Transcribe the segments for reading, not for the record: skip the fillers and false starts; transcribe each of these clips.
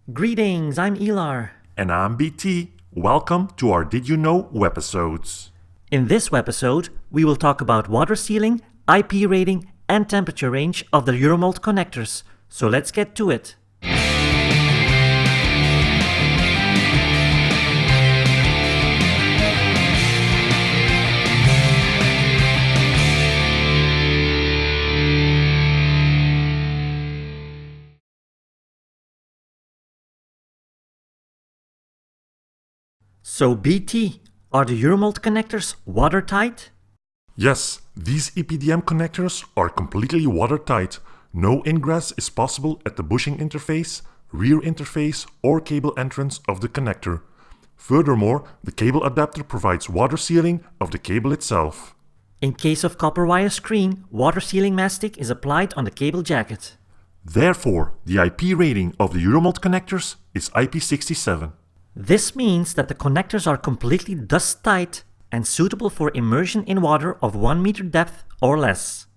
Greetings, I'm Elar. And I'm B.Tee. Welcome to our Did You Know Webisodes. In this webisode, we will talk about water sealing, IP rating, and temperature range of the Euromold connectors. So let's get to it. So B.Tee, are the Euromold connectors watertight? Yes, these EPDM connectors are completely watertight. No ingress is possible at the bushing interface, rear interface, or cable entrance of the connector. Furthermore, the cable adapter provides water sealing of the cable itself. In case of copper wire screen, water sealing mastic is applied on the cable jacket. Therefore, the IP rating of the Euromold connectors is IP67. This means that the connectors are completely dust-tight and suitable for immersion in water of 1 meter depth or less.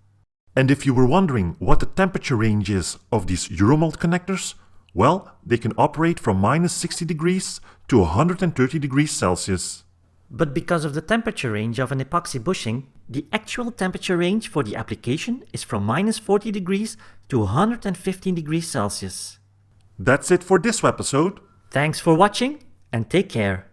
And if you were wondering what the temperature range is of these Euromold connectors, well, they can operate from minus 60 degrees to 130 degrees Celsius. But because of the temperature range of an epoxy bushing, the actual temperature range for the application is from minus 40 degrees to 115 degrees Celsius. That's it for this episode. Thanks for watching and take care.